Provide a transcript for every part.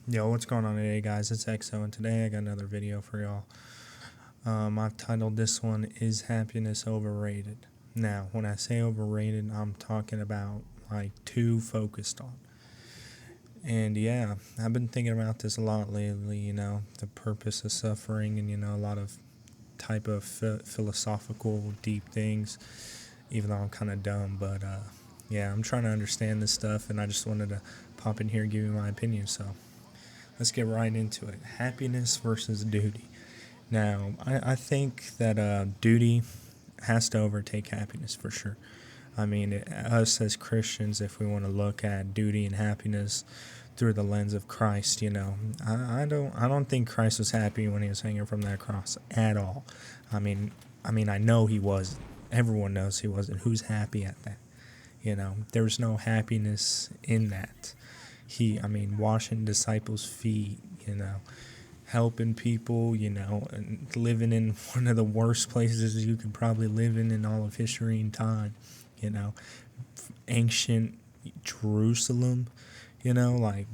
Yo, what's going on today, guys? It's EXO, and today I got another video for y'all. I've titled this one, Is Happiness Overrated? Now, when I say overrated, I'm talking about like too focused on. And yeah, I've been thinking about this a lot lately, the purpose of suffering and, a lot of type of philosophical, deep things, even though I'm kind of dumb. But yeah, I'm trying to understand this stuff, and I just wanted to pop in here and give you my opinion. So let's get right into it. Happiness versus duty. Now, I think that duty has to overtake happiness for sure. I mean, us as Christians, if we want to look at duty and happiness through the lens of Christ, I don't think Christ was happy when he was hanging from that cross at all. I mean, I know he wasn't. Everyone knows he wasn't. Who's happy at that? There's no happiness in that. Washing disciples' feet, helping people, and living in one of the worst places you could probably live in all of history and time, you know, ancient Jerusalem, like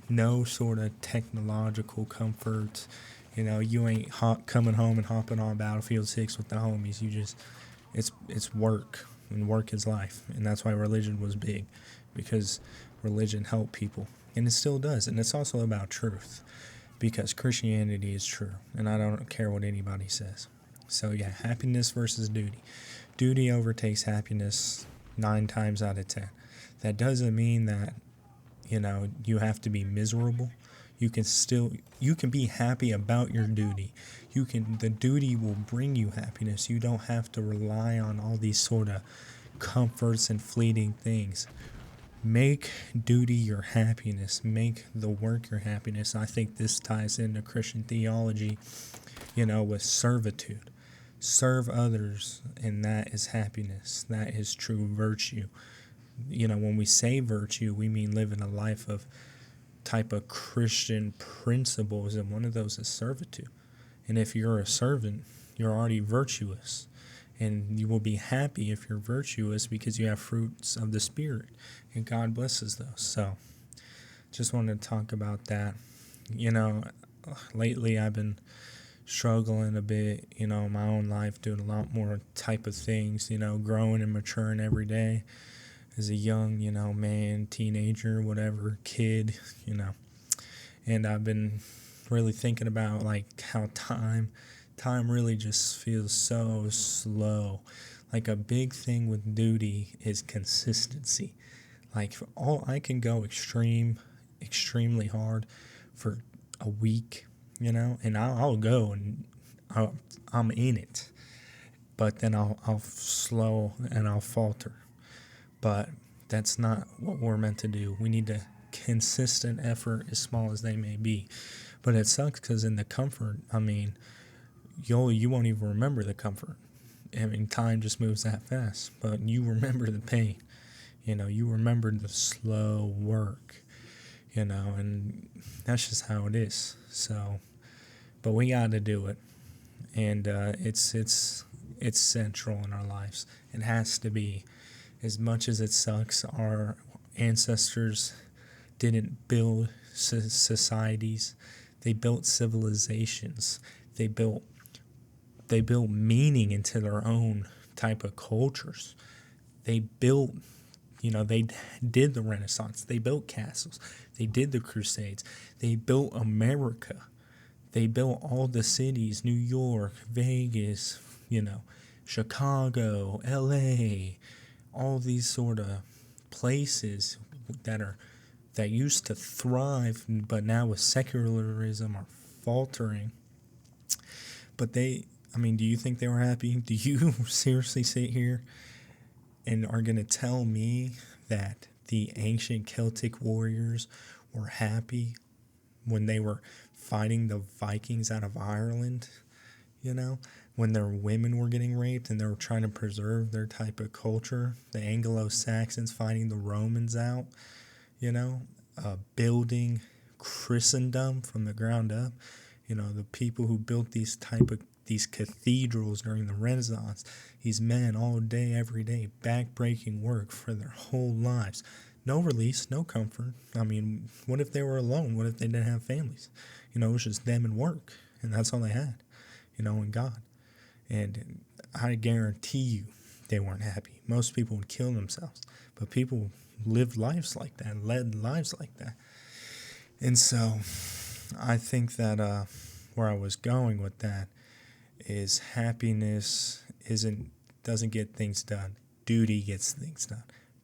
no sort of technological comfort. You ain't coming home and hopping on Battlefield 6 with the homies. It's work, and work is life. And that's why religion was big, because religion helped people. And it still does. And it's also about truth, because Christianity is true, and I don't care what anybody says. So yeah, happiness versus duty. Duty overtakes happiness 9 times out of 10. That doesn't mean that you have to be miserable. You can be happy about your duty. The duty will bring you happiness. You don't have to rely on all these sort of comforts and fleeting things. Make duty your happiness. Make the work your happiness. I think this ties into Christian theology, with servitude. Serve others, and that is happiness. That is true virtue. When we say virtue, we mean living a life of type of Christian principles, and one of those is servitude. And if you're a servant, you're already virtuous. And you will be happy if you're virtuous, because you have fruits of the Spirit, and God blesses those. So just wanted to talk about that. Lately I've been struggling a bit, in my own life, doing a lot more type of things, growing and maturing every day as a young, man, teenager, whatever, kid, And I've been really thinking about like how time really just feels so slow. Like a big thing with duty is consistency. Like all I can go extremely hard for a week, and I'll go and I'm in it, but then I'll slow and I'll falter. But that's not what we're meant to do. We need a consistent effort, as small as they may be. But it sucks because in the comfort, you won't even remember the comfort. Time just moves that fast, but you remember the pain. You remember the slow work. And that's just how it is. So, but we got to do it, and it's central in our lives. It has to be. As much as it sucks, our ancestors didn't build societies; they built civilizations. They built meaning into their own type of cultures. They built, they did the Renaissance. They built castles. They did the Crusades. They built America. They built all the cities: New York, Vegas, Chicago, LA, all these sort of places that used to thrive, but now with secularism are faltering. But do you think they were happy? Do you seriously sit here and are going to tell me that the ancient Celtic warriors were happy when they were fighting the Vikings out of Ireland? When their women were getting raped and they were trying to preserve their type of culture, the Anglo-Saxons fighting the Romans out, building Christendom from the ground up. The people who built these cathedrals during the Renaissance, these men all day, every day, back-breaking work for their whole lives, no release, no comfort. I mean, what if they were alone? What if they didn't have families? You know, it was just them and work, and that's all they had, you know, and God. And I guarantee you they weren't happy. Most people would kill themselves, but people lived lives like that, led lives like that. And so I think that where I was going with that is happiness doesn't get things done. Duty gets things done.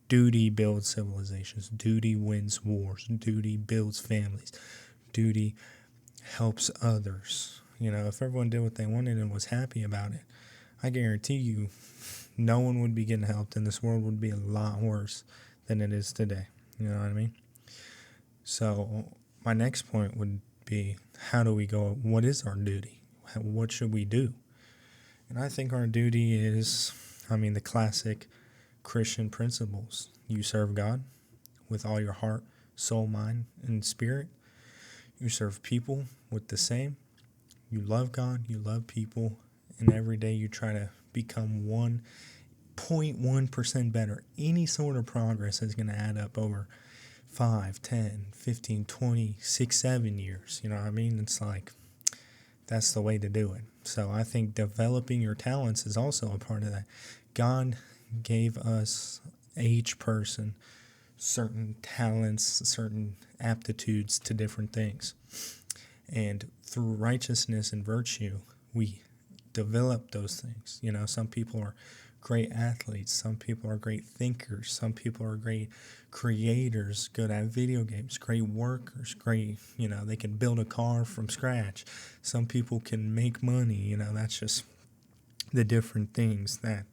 Duty builds civilizations. Duty wins wars. Duty builds families. Duty helps others. You know, if everyone did what they wanted and was happy about it, I guarantee you no one would be getting helped and this world would be a lot worse than it is today. You know what I mean? So my next point would be, how do we go? What is our duty? What should we do? And I think our duty is, the classic Christian principles. You serve God with all your heart, soul, mind, and spirit. You serve people with the same. You love God, you love people, and every day you try to become 1.1% better. Any sort of progress is going to add up over 5, 10, 15, 20, 6, 7 years. You know what I mean? It's like, that's the way to do it. So I think developing your talents is also a part of that. God gave us, each person, certain talents, certain aptitudes to different things. And through righteousness and virtue, we develop those things. You know, some people are great athletes. Some people are great thinkers. Some people are great creators, good at video games, great workers, great, they can build a car from scratch. Some people can make money. That's just the different things that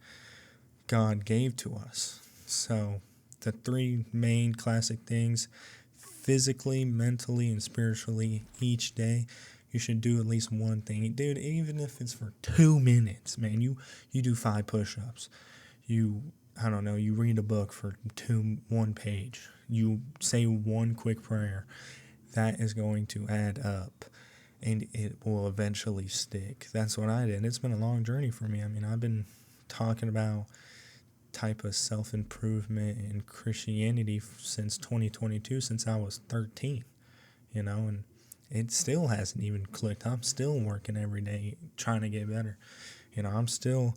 God gave to us. So the three main classic things: physically, mentally, and spiritually, each day you should do at least one thing. Dude, even if it's for 2 minutes, man, you do 5 push-ups. You read a book for 1 page. You say one quick prayer. That is going to add up, and it will eventually stick. That's what I did. It's been a long journey for me. I've been talking about type of self-improvement in Christianity since 2022, since I was 13, and it still hasn't even clicked. I'm still working every day trying to get better. I'm still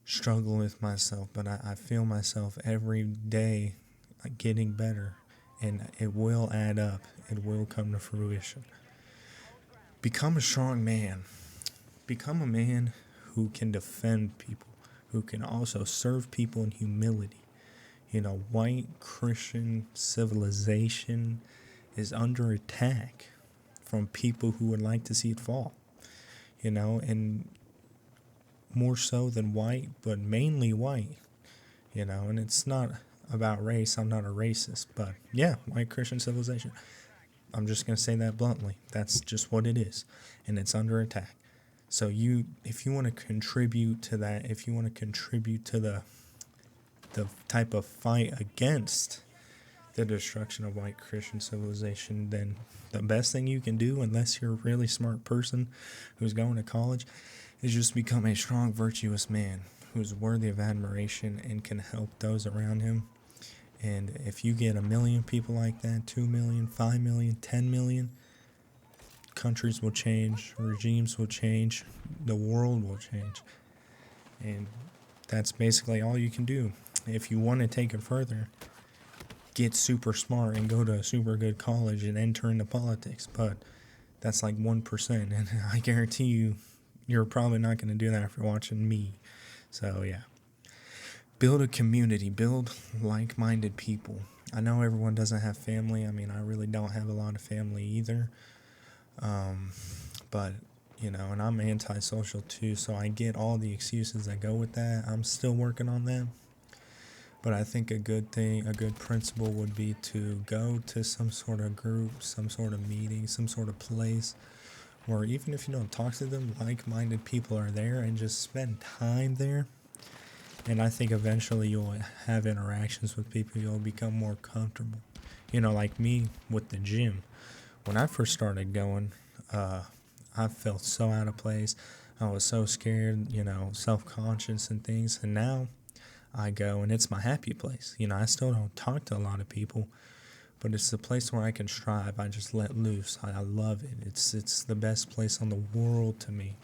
struggling with myself, but I feel myself every day getting better, and it will add up. It will come to fruition. Become a strong man. Become a man who can defend people, who can also serve people in humility. White Christian civilization is under attack from people who would like to see it fall, and more so than white, but mainly white, and it's not about race. I'm not a racist, but yeah, white Christian civilization. I'm just going to say that bluntly. That's just what it is, and it's under attack. So if you want to contribute to that, if you want to contribute to the type of fight against the destruction of white Christian civilization, then the best thing you can do, unless you're a really smart person who's going to college, is just become a strong, virtuous man who's worthy of admiration and can help those around him. And if you get 1 million people like that, 2 million, 5 million, 10 million, countries will change, regimes will change, the world will change. And that's basically all you can do. If you want to take it further, get super smart and go to a super good college and enter into politics. But that's like 1%. And I guarantee you're probably not going to do that after watching me. So yeah. Build a community. Build like-minded people. I know everyone doesn't have family. I really don't have a lot of family either. But, and I'm antisocial too, so I get all the excuses that go with that. I'm still working on that. But I think a good principle would be to go to some sort of group, some sort of meeting, some sort of place where even if you don't talk to them, like-minded people are there, and just spend time there. And I think eventually you'll have interactions with people. You'll become more comfortable. Like me with the gym. When I first started going, I felt so out of place. I was so scared, self-conscious and things. And now I go, and it's my happy place. I still don't talk to a lot of people, but it's the place where I can strive. I just let loose. I love it. It's the best place on the world to me.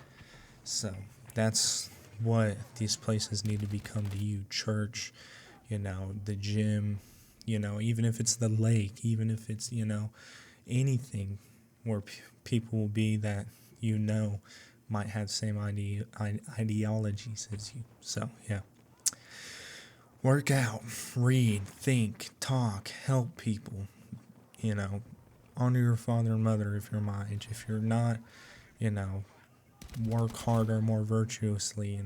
So that's what these places need to become to you. Church, the gym, even if it's the lake, even if it's, anything where people will be that might have same ideologies as you. So, yeah. Work out, read, think, talk, help people, honor your father and mother if you're my age. If you're not, work harder, more virtuously,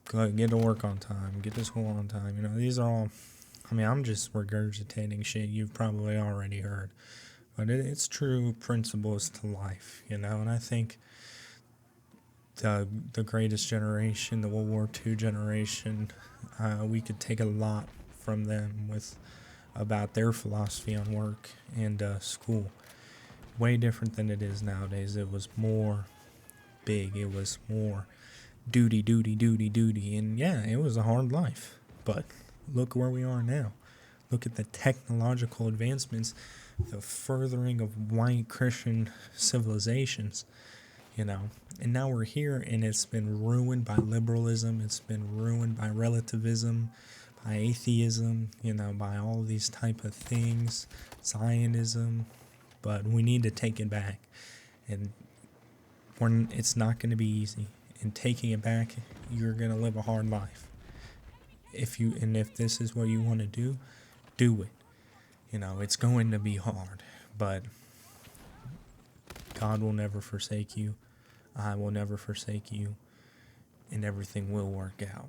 go get to work on time, get to school on time. These are all, I'm just regurgitating shit you've probably already heard. But it's true principles to life, and I think the greatest generation, the World War II generation, we could take a lot from them about their philosophy on work and school. Way different than it is nowadays. It was more big. It was more duty, duty, duty, duty. And yeah, it was a hard life. But look where we are now. Look at the technological advancements, the furthering of white Christian civilizations, And now we're here, and it's been ruined by liberalism. It's been ruined by relativism, by atheism, by all these type of things, Zionism. But we need to take it back. And it's not going to be easy. And taking it back, you're going to live a hard life. If this is what you want to do it. It's going to be hard, but God will never forsake you. I will never forsake you, and everything will work out.